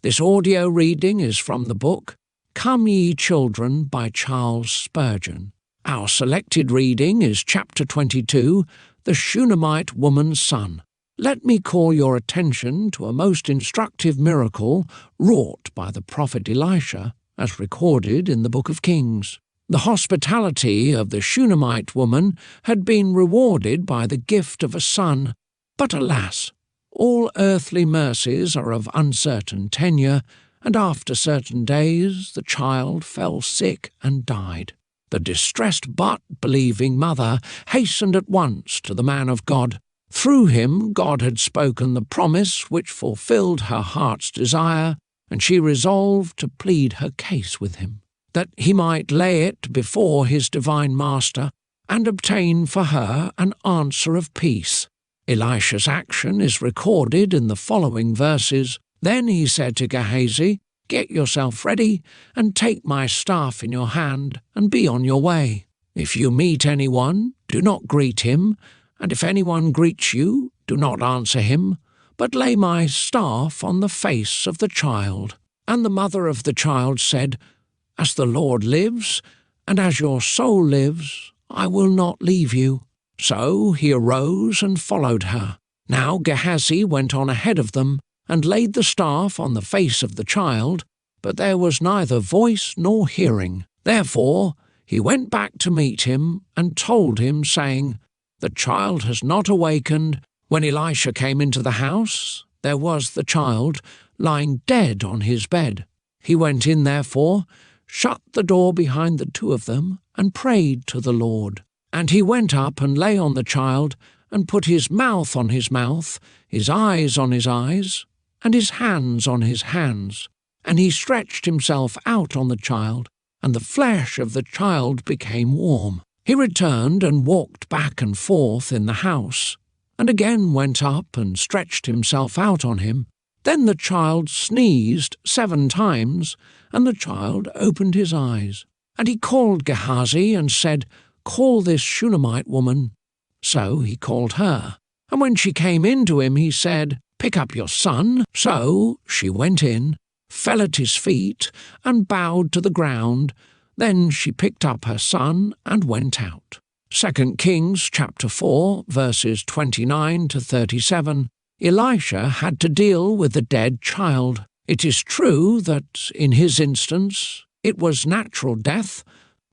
This audio reading is from the book Come Ye Children by Charles Spurgeon. Our selected reading is chapter 22, The Shunammite Woman's Son. Let me call your attention to a most instructive miracle wrought by the prophet Elisha, as recorded in the book of Kings. The hospitality of the Shunammite woman had been rewarded by the gift of a son, but alas, all earthly mercies are of uncertain tenure, and after certain days the child fell sick and died. The distressed but believing mother hastened at once to the man of God. Through him God had spoken the promise which fulfilled her heart's desire, and she resolved to plead her case with him, that he might lay it before his divine master and obtain for her an answer of peace. Elisha's action is recorded in the following verses. Then he said to Gehazi, "Get yourself ready, and take my staff in your hand, and be on your way. If you meet anyone, do not greet him, and if anyone greets you, do not answer him, but lay my staff on the face of the child." And the mother of the child said, "As the Lord lives, and as your soul lives, I will not leave you." So he arose and followed her. Now Gehazi went on ahead of them, and laid the staff on the face of the child, but there was neither voice nor hearing. Therefore he went back to meet him, and told him, saying, "The child has not awakened." When Elisha came into the house, there was the child lying dead on his bed. He went in, therefore, shut the door behind the two of them, and prayed to the Lord. And he went up and lay on the child, and put his mouth on his mouth, his eyes on his eyes, and his hands on his hands. And he stretched himself out on the child, and the flesh of the child became warm. He returned and walked back and forth in the house, and again went up and stretched himself out on him. Then the child sneezed 7 times, and the child opened his eyes. And he called Gehazi and said, "Call this Shunammite woman." So he called her. And when she came in to him, he said, "Pick up your son." So she went in, fell at his feet, and bowed to the ground. Then she picked up her son and went out. 2 Kings chapter 4, verses 29 to 37. Elisha had to deal with a dead child. It is true that, in his instance, it was natural death,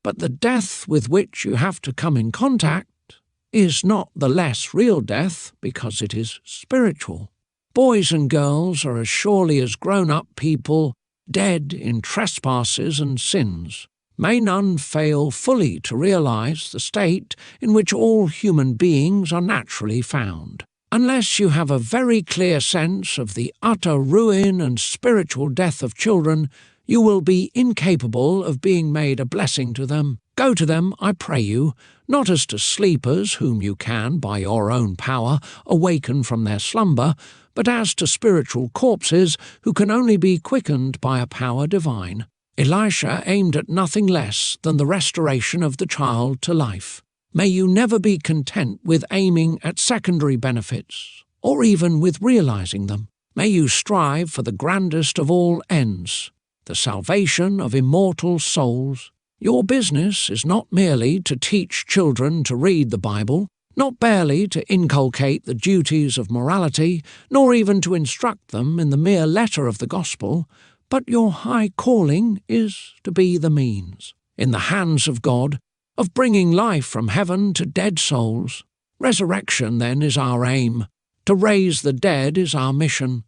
but the death with which you have to come in contact is not the less real death because it is spiritual. Boys and girls are as surely as grown-up people dead in trespasses and sins. May none fail fully to realize the state in which all human beings are naturally found. Unless you have a very clear sense of the utter ruin and spiritual death of children, you will be incapable of being made a blessing to them. Go to them, I pray you, not as to sleepers whom you can, by your own power, awaken from their slumber, but as to spiritual corpses who can only be quickened by a power divine. Elisha aimed at nothing less than the restoration of the child to life. May you never be content with aiming at secondary benefits, or even with realizing them. May you strive for the grandest of all ends, the salvation of immortal souls. Your business is not merely to teach children to read the Bible, not barely to inculcate the duties of morality, nor even to instruct them in the mere letter of the gospel, but your high calling is to be the means, in the hands of God, of bringing life from heaven to dead souls. Resurrection, then, is our aim. To raise the dead is our mission.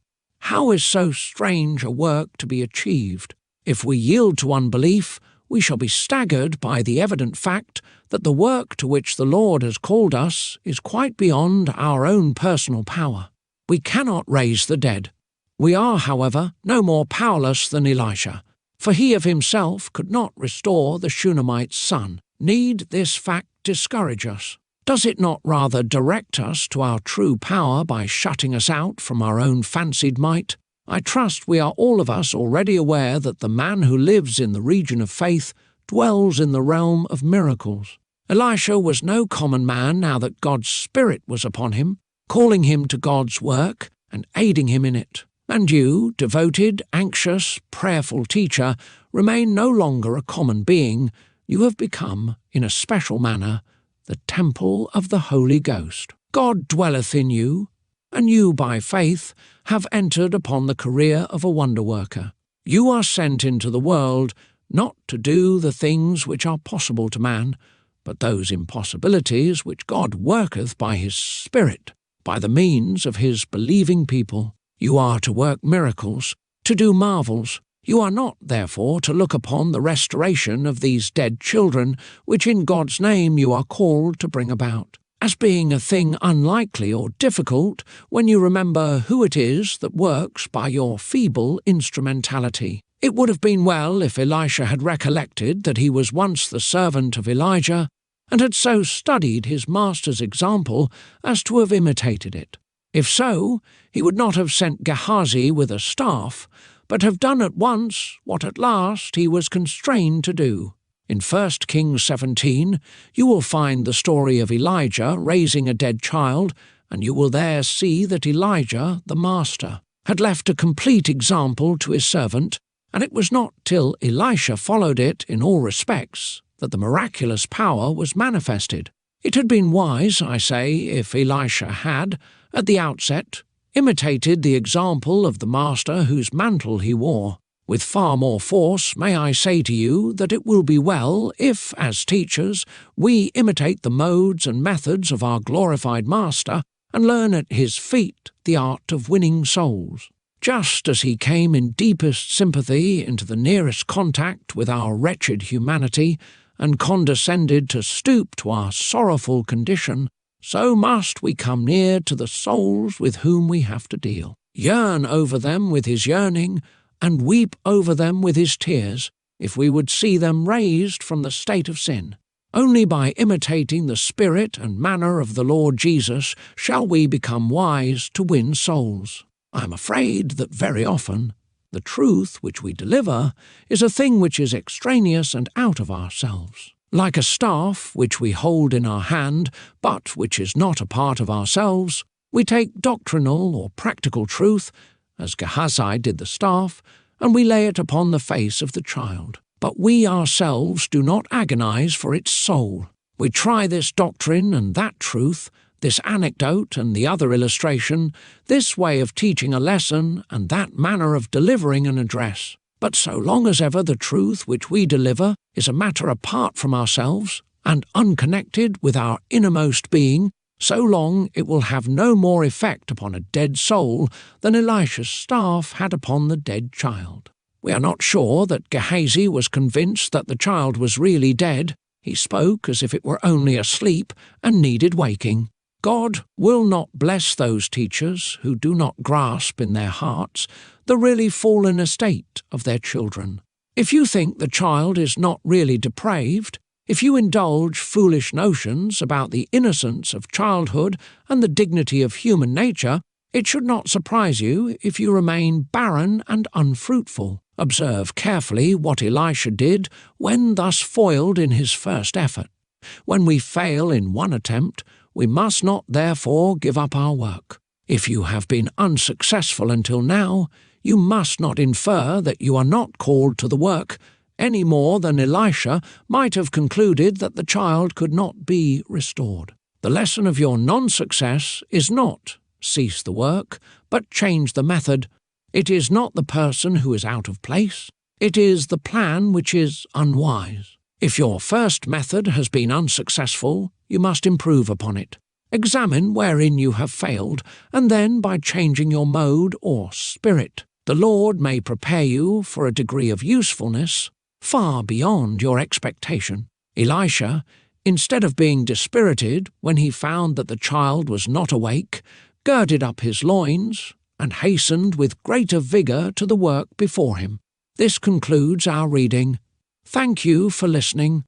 How is so strange a work to be achieved? If we yield to unbelief, we shall be staggered by the evident fact that the work to which the Lord has called us is quite beyond our own personal power. We cannot raise the dead. We are, however, no more powerless than Elisha, for he of himself could not restore the Shunammite's son. Need this fact discourage us? Does it not rather direct us to our true power by shutting us out from our own fancied might? I trust we are all of us already aware that the man who lives in the region of faith dwells in the realm of miracles. Elisha was no common man now that God's Spirit was upon him, calling him to God's work and aiding him in it. And you, devoted, anxious, prayerful teacher, remain no longer a common being. You have become, in a special manner, the temple of the Holy Ghost. God dwelleth in you, and you, by faith, have entered upon the career of a wonder-worker. You are sent into the world not to do the things which are possible to man, but those impossibilities which God worketh by his Spirit, by the means of his believing people. You are to work miracles, to do marvels. You are not, therefore, to look upon the restoration of these dead children, which in God's name you are called to bring about, as being a thing unlikely or difficult when you remember who it is that works by your feeble instrumentality. It would have been well if Elisha had recollected that he was once the servant of Elijah, and had so studied his master's example as to have imitated it. If so, he would not have sent Gehazi with a staff, but have done at once what at last he was constrained to do. In 1 Kings 17, you will find the story of Elijah raising a dead child, and you will there see that Elijah, the master, had left a complete example to his servant, and it was not till Elisha followed it in all respects that the miraculous power was manifested. It had been wise, I say, if Elisha had, at the outset, imitated the example of the master whose mantle he wore. With far more force may I say to you that it will be well if, as teachers, we imitate the modes and methods of our glorified master and learn at his feet the art of winning souls. Just as he came in deepest sympathy into the nearest contact with our wretched humanity, and condescended to stoop to our sorrowful condition, so must we come near to the souls with whom we have to deal, yearn over them with his yearning, and weep over them with his tears, if we would see them raised from the state of sin. Only by imitating the spirit and manner of the Lord Jesus shall we become wise to win souls. I am afraid that very often the truth which we deliver is a thing which is extraneous and out of ourselves. Like a staff which we hold in our hand, but which is not a part of ourselves, we take doctrinal or practical truth, as Gehazi did the staff, and we lay it upon the face of the child. But we ourselves do not agonize for its soul. We try this doctrine and that truth, this anecdote and the other illustration, this way of teaching a lesson and that manner of delivering an address. But so long as ever the truth which we deliver is a matter apart from ourselves and unconnected with our innermost being, so long it will have no more effect upon a dead soul than Elisha's staff had upon the dead child. We are not sure that Gehazi was convinced that the child was really dead. He spoke as if it were only asleep and needed waking. God will not bless those teachers who do not grasp in their hearts the really fallen estate of their children. If you think the child is not really depraved, if you indulge foolish notions about the innocence of childhood and the dignity of human nature, it should not surprise you if you remain barren and unfruitful. Observe carefully what Elisha did when thus foiled in his first effort. When we fail in one attempt, we must not therefore give up our work. If you have been unsuccessful until now, you must not infer that you are not called to the work, any more than Elisha might have concluded that the child could not be restored. The lesson of your non-success is not cease the work, but change the method. It is not the person who is out of place. It is the plan which is unwise. If your first method has been unsuccessful, you must improve upon it. Examine wherein you have failed, and then, by changing your mode or spirit, the Lord may prepare you for a degree of usefulness far beyond your expectation. Elisha, instead of being dispirited when he found that the child was not awake, girded up his loins and hastened with greater vigour to the work before him. This concludes our reading. Thank you for listening.